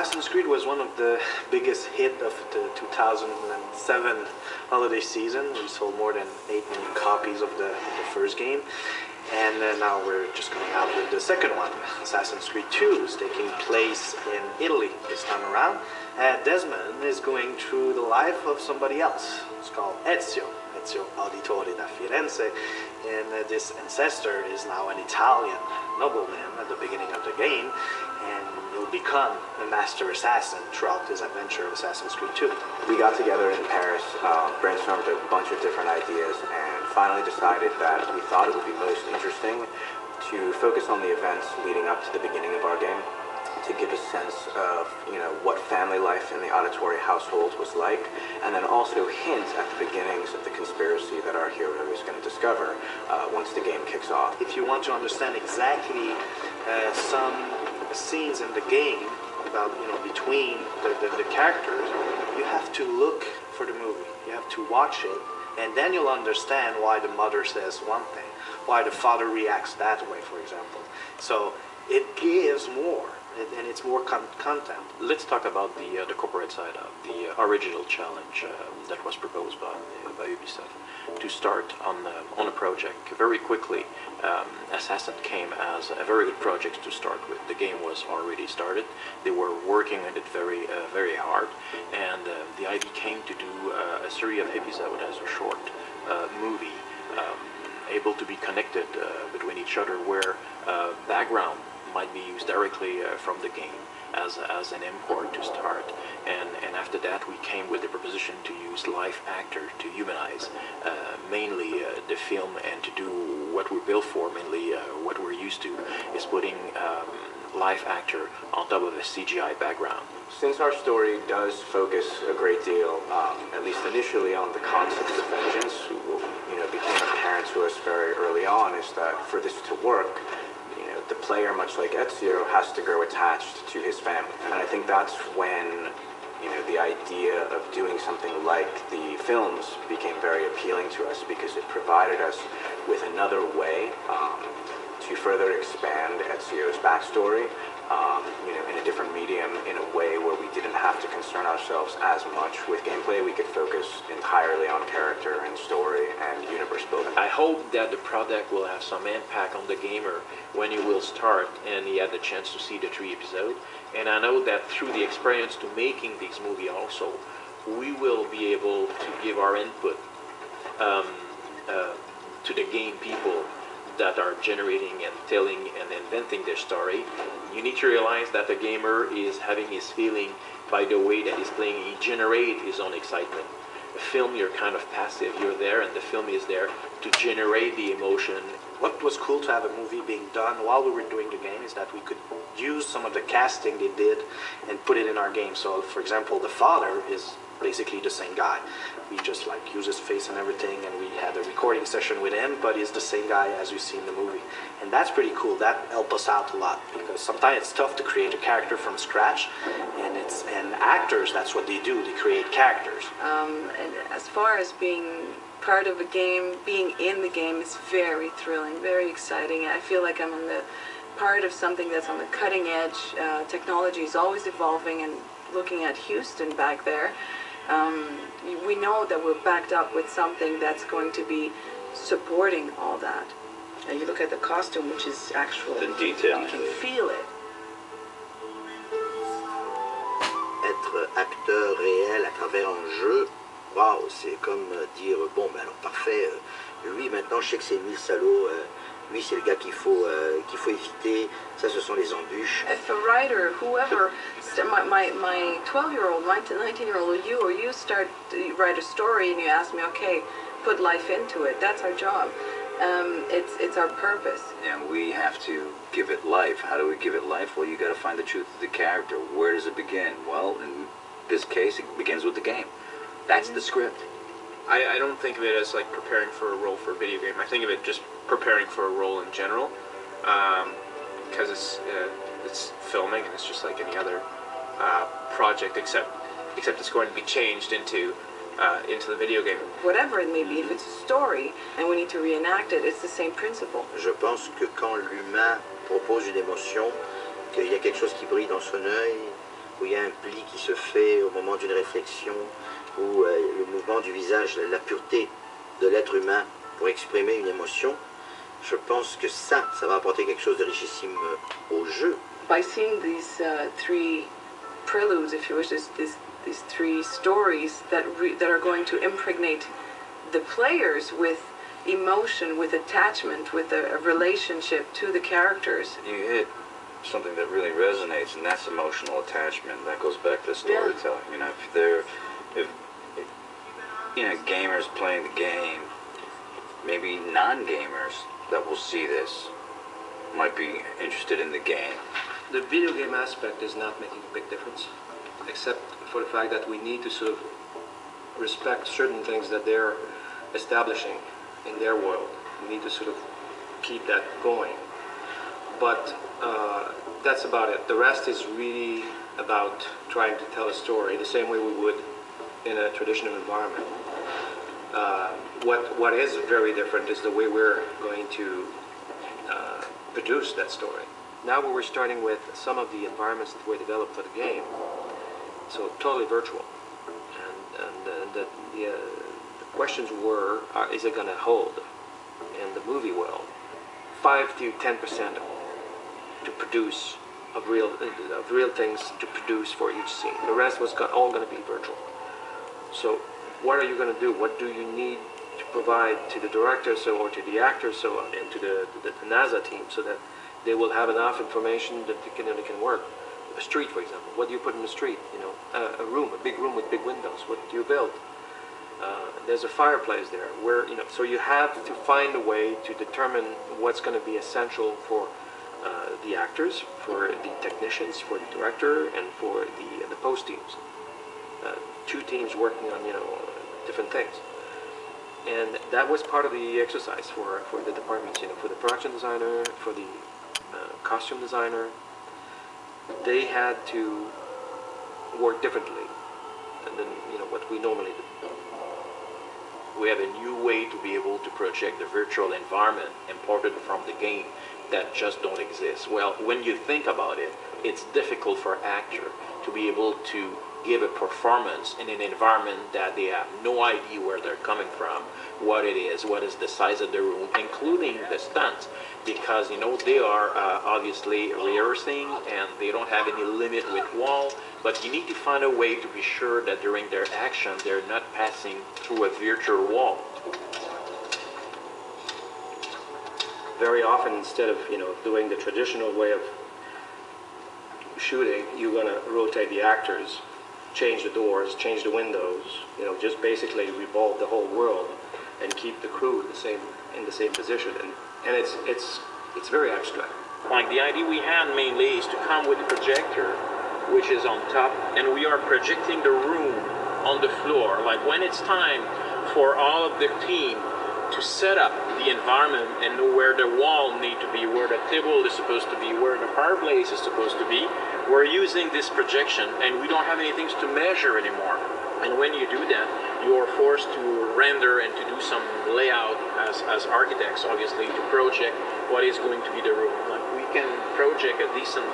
Assassin's Creed was one of the biggest hits of the 2007 holiday season. We sold more than 8 million copies of the first game. And now we're just coming out with the second one. Assassin's Creed 2 is taking place in Italy this time around. Desmond is going through the life of somebody else. It's called Ezio Auditore da Firenze. And this ancestor is now an Italian nobleman at the beginning of the game. And he'll become a master assassin throughout his adventure of Assassin's Creed 2. We got together in Paris, brainstormed a bunch of different ideas, and finally decided that we thought it would be most interesting to focus on the events leading up to the beginning of our game, to give a sense of, what family life in the Auditore household was like, and then also hint at the beginnings of the conspiracy that our hero is going to discover once the game kicks off. If you want to understand exactly some scenes in the game about, between the characters, you have to look for the movie. You have to watch it, and then you'll understand why the mother says one thing, why the father reacts that way, for example. So it gives more, and it's more content. Let's talk about the corporate side of the original challenge that was proposed by Ubisoft to start on a project very quickly. Assassin came as a very good project to start with. The game was already started. They were working on it very hard, and the idea came to do a series of episodes as a short movie, able to be connected between each other, where background might be used directly from the game as an import to start, and after that we came with the proposition to use live actor to humanize mainly the film, and to do what we're built for. Mainly what we're used to is putting live actor on top of a CGI background. Since our story does focus a great deal, at least initially, on the concept of vengeance, became apparent to us very early on, is that for this to work, the player, much like Ezio, has to grow attached to his family. And I think that's when, the idea of doing something like the films became very appealing to us, because it provided us with another way to further expand Ezio's backstory, in a different medium, in a way where we didn't have to concern ourselves as much with gameplay. We could focus entirely on character and story and universe building. I hope that the product will have some impact on the gamer when he will start and he had the chance to see the 3 episodes. And I know that through the experience to making this movie also, we will be able to give our input to the game people that are generating and telling and inventing their story. You need to realize that the gamer is having his feeling by the way that he's playing. He generates his own excitement. The film, you're kind of passive. You're there, and the film is there to generate the emotion. What was cool to have a movie being done while we were doing the game is that we could use some of the casting they did and put it in our game. So, for example, the father is basically the same guy. We just use his face and everything, and we had a recording session with him, but he's the same guy as you see in the movie. And that's pretty cool. That helped us out a lot, because sometimes it's tough to create a character from scratch, and actors, that's what they do. They create characters. And as far as being part of a game, being in the game is very thrilling, very exciting. I feel like I'm in the part of something that's on the cutting edge. Technology is always evolving, and looking at Houston back there, we know that we're backed up with something that's going to be supporting all that. And you look at the costume, which is actual. The detail. You can feel it. Être acteur réel à travers un jeu, waouh, c'est comme dire, bon, ben alors parfait, lui maintenant je sais que c'est Emile Salot, lui c'est le gars qu'il faut éviter, ça ce sont les embûches. If a writer, whoever, my 12-year-old, my 19-year-old, or you start to write a story and you ask me, okay, put life into it, that's our job. It's our purpose. And we have to give it life. How do we give it life? Well, you got to find the truth of the character. Where does it begin? Well, in this case, it begins with the game. That's the script. I don't think of it as like preparing for a role for a video game. I think of it just preparing for a role in general, because it's filming and it's just like any other project, except it's going to be changed into the video game. Whatever it may be, if it's a story and we need to reenact it, it's the same principle. Je pense que quand l'humain propose une émotion, qu'il y a quelque chose qui brille dans son œil, où il y a un pli qui se fait au moment d'une réflexion, où le mouvement du visage, la pureté de l'être humain pour exprimer une émotion, je pense que ça va apporter quelque chose de richissime au jeu. By seeing these three preludes, if you wish, these three stories that are going to impregnate the players with emotion, with attachment, with a relationship to the characters. You hit something that really resonates, and that's emotional attachment. That goes back to storytelling. You know, if you know, gamers playing the game, maybe non-gamers that will see this might be interested in the game. The video game aspect is not making a big difference, except for the fact that we need to sort of respect certain things that they're establishing in their world. We need to sort of keep that going. But that's about it. The rest is really about trying to tell a story the same way we would in a traditional environment. What is very different is the way we're going to produce that story. Now we're starting with some of the environments that were developed for the game, so totally virtual. And the questions were, is it going to hold in the movie world? 5 to 10% to produce of real things to produce for each scene. The rest was all going to be virtual. So what are you going to do? What do you need to provide to the director or to the actors and to the NASA team so that they will have enough information that they can work? A street, for example. What do you put in the street? You know, a big room with big windows. What do you build? There's a fireplace there. So you have to find a way to determine what's going to be essential for the actors, for the technicians, for the director, and for the post teams. Two teams working on different things, and that was part of the exercise for the departments. For the production designer, for the costume designer, they had to work differently than what we normally do. We have a new way to be able to project the virtual environment imported from the game that just don't exist. Well, when you think about it, it's difficult for an actor to be able to give a performance in an environment that they have no idea where they're coming from, what it is, what is the size of the room, including the stunts, because they are obviously rehearsing and they don't have any limit with wall, but you need to find a way to be sure that during their action they're not passing through a virtual wall. Very often, instead of doing the traditional way of shooting, you're going to rotate the actors, change the doors, change the windows, just basically revolve the whole world and keep the crew in the same position, and it's very abstract. Like the idea we had mainly is to come with a projector, which is on top, and we are projecting the room on the floor. Like when it's time for all of the team to set up the environment and know where the wall need to be, where the table is supposed to be, where the fireplace is supposed to be, we're using this projection and we don't have any things to measure anymore. And when you do that, you are forced to render and to do some layout as architects, obviously, to project what is going to be the room. Like we can project a decent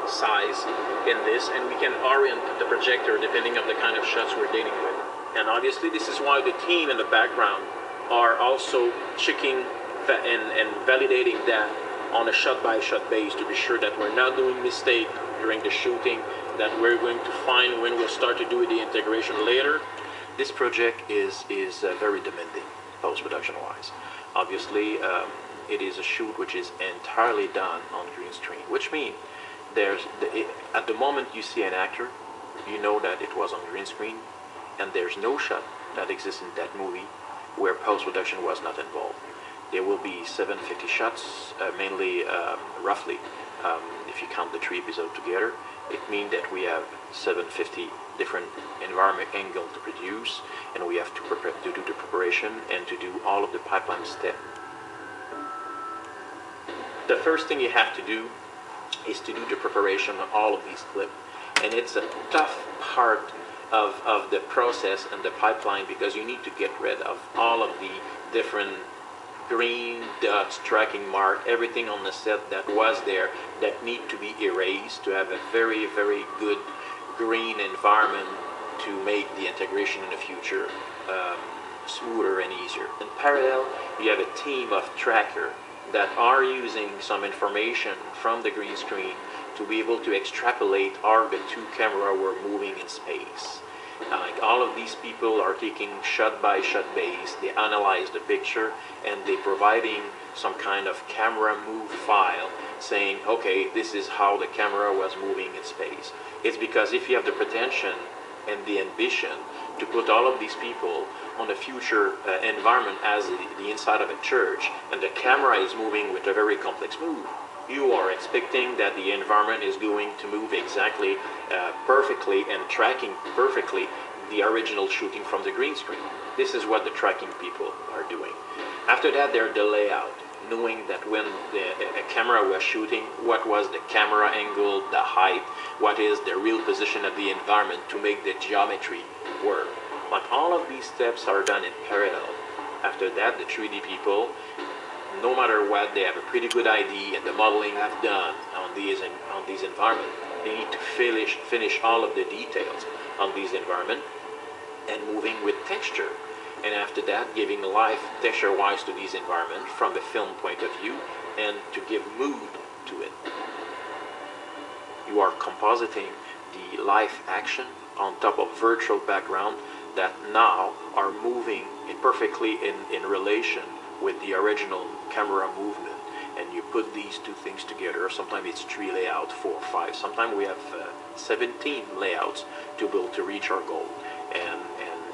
size in this, and we can orient the projector depending on the kind of shots we're dealing with. And obviously this is why the team in the background are also checking and validating that on a shot-by-shot base to be sure that we're not doing mistake during the shooting, that we're going to find when we'll start to do the integration later. This project is very demanding post-production wise. Obviously it is a shoot which is entirely done on green screen, which means at the moment you see an actor, you know that it was on green screen, and there's no shot that exists in that movie where post-production was not involved. There will be 750 shots, mainly roughly, if you count the 3 episodes together. It means that we have 750 different environment angles to produce, and we have to do the preparation and to do all of the pipeline steps. The first thing you have to do is to do the preparation of all of these clips, and it's a tough part of the process and the pipeline, because you need to get rid of all of the different green dots, tracking mark, everything on the set that was there that need to be erased to have a very, very good green environment to make the integration in the future smoother and easier. In parallel, you have a team of trackers that are using some information from the green screen to be able to extrapolate how the two cameras were moving in space. Like all of these people are taking shot-by-shot base, they analyze the picture, and they're providing some kind of camera move file saying, okay, this is how the camera was moving in space. It's because if you have the pretension and the ambition to put all of these people on a future environment as the inside of a church, and the camera is moving with a very complex move, you are expecting that the environment is going to move exactly perfectly and tracking perfectly the original shooting from the green screen. This is what the tracking people are doing. After that, they're the layout, knowing that when a camera was shooting, what was the camera angle, the height, what is the real position of the environment to make the geometry work. But all of these steps are done in parallel. After that, the 3D people, no matter what, they have a pretty good idea, and the modeling have done on these environments. They need to finish all of the details on these environments and moving with texture. And after that, giving life texture-wise to these environments from the film point of view, and to give mood to it. You are compositing the live action on top of virtual background that now are moving perfectly in relation with the original camera movement, and you put these two things together. Sometimes it's 3 layouts, 4, 5. Sometimes we have 17 layouts to be able to reach our goal. And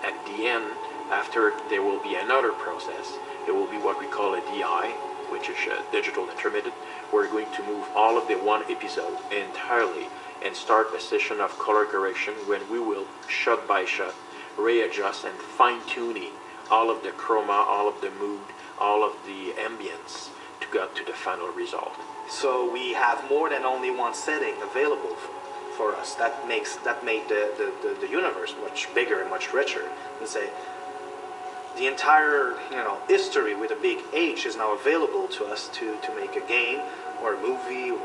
at the end, after, there will be another process. It will be what we call a DI, which is a digital intermediate. We're going to move all of the one episode entirely and start a session of color correction when we will shot by shot readjust and fine-tuning all of the chroma, all of the mood, all of the ambience to get to the final result. So we have more than only one setting available for us. That made the universe much bigger and much richer. And say the entire history with a big H is now available to us to make a game or a movie, or,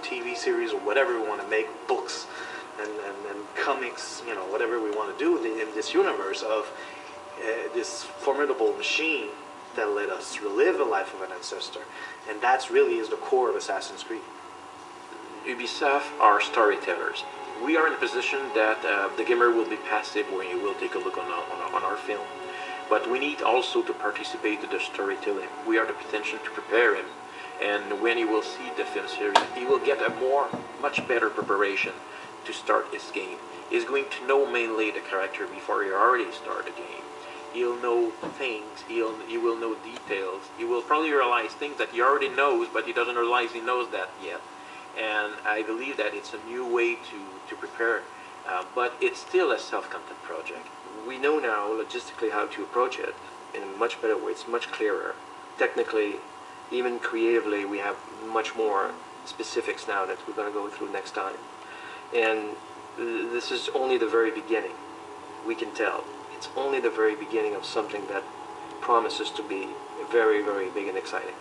TV series or whatever we want to make, books and comics, whatever we want to do in this universe of this formidable machine that let us relive the life of an ancestor. And that's really is the core of Assassin's Creed. Ubisoft are storytellers. We are in a position that the gamer will be passive when you will take a look on our film. But we need also to participate in the storytelling. We are the potential to prepare him. And when he will see the film series, he will get a much better preparation to start his game. He's going to know mainly the character before he already started the game. He'll know things, he will know details. He will probably realize things that he already knows, but he doesn't realize he knows that yet. And I believe that it's a new way to prepare, but it's still a self-content project. We know now logistically how to approach it in a much better way. It's much clearer. Technically, even creatively, we have much more specifics now that we're going to go through next time. And this is only the very beginning. We can tell. It's only the very beginning of something that promises to be very, very big and exciting.